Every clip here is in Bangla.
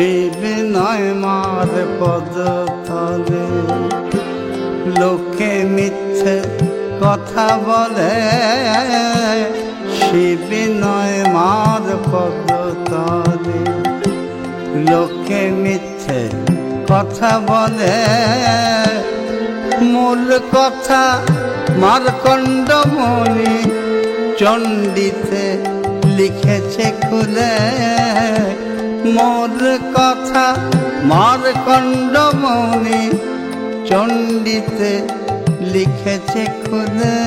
শিব নয় মার পদতলে। লোকে মিথ্যে কথা বলে, শিব নয় মার পদতলে। লোকে মিথ্যে কথা বলে, মূল কথা মার্কণ্ড মুনি চণ্ডীতে লিখেছে খুলে। মূল কথা মার্কণ্ড মুনি চণ্ডীতে লিখেছে খুলে।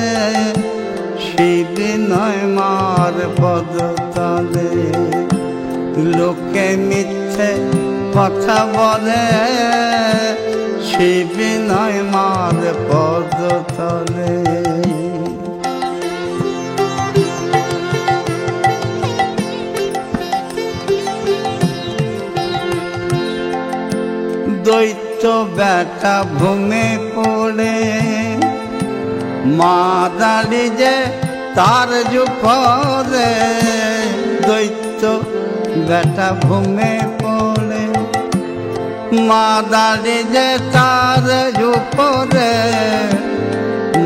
শিব নয় মার পদতলে। লোকে মিথ্যে কথা বলে, শিব নয় মার পদতলে। দৈত্য বেটা ভূমে পড়ে, মা দাঁড়ি যে তার জুপরে। দৈত্য বেটা ভূমে পড়ে, মা দাঁড়ি যে তার জুপরে।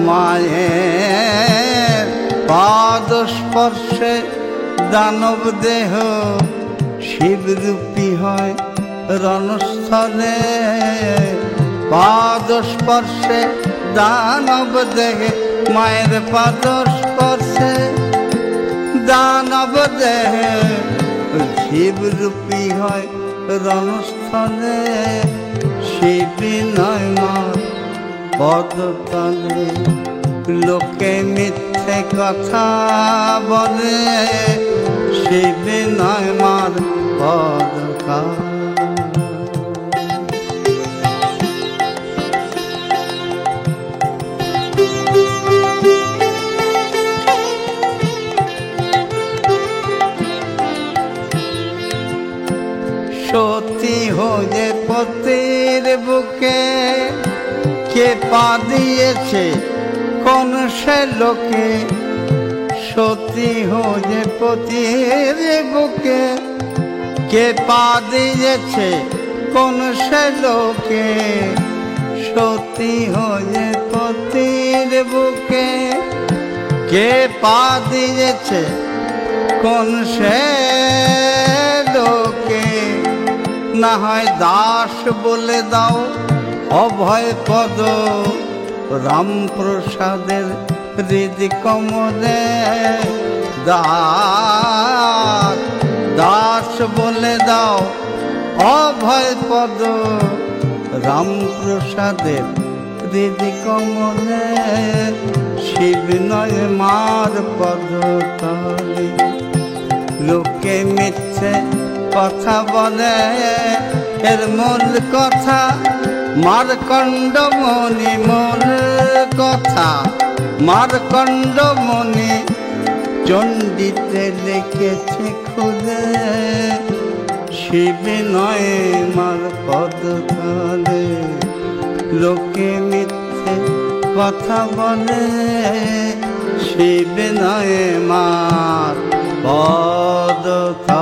মায়ের পাদ স্পর্শে দানব দেহ শিবরূপী হয় রণস্থলে। পাদ স্পর্শে দানব দেহে, মায়ের পাদ স্পর্শে দানব দেহে শিবরূপী হয় রণস্থলে। শিব নয় মার পদতলে। লোকে মিথ্যে কথা বলে, শিব নয় মার পদতলে। সতী হয়ে পতির বুকে কে পা দিয়েছে কোন সে লোকে। সতী হয়ে পতির বুকে কে পা দিয়েছে কোন সে লোকে। সতী হয়ে পতির বুকে কে পা দিয়েছে কোন সে লোকে। না হয় দাস বলে দাও অভয় পদ, রামপ্রসাদের হৃদ কমলে। দাস বলে দাও অভয় পদ, রামপ্রসাদের হৃদ কমলে। শিব নয় মার পদতলে। লোকে মিথ্যে কথা বলে, এর মূল কথা মার্কণ্ড মুনি। মূল কথা মার্কণ্ড মুনি চণ্ডীতে লিখেছে খুলে। শিব নয় মার পদতলে। লোকে মিথ্যে কথা বলে, শিব নয় মার পদতলে।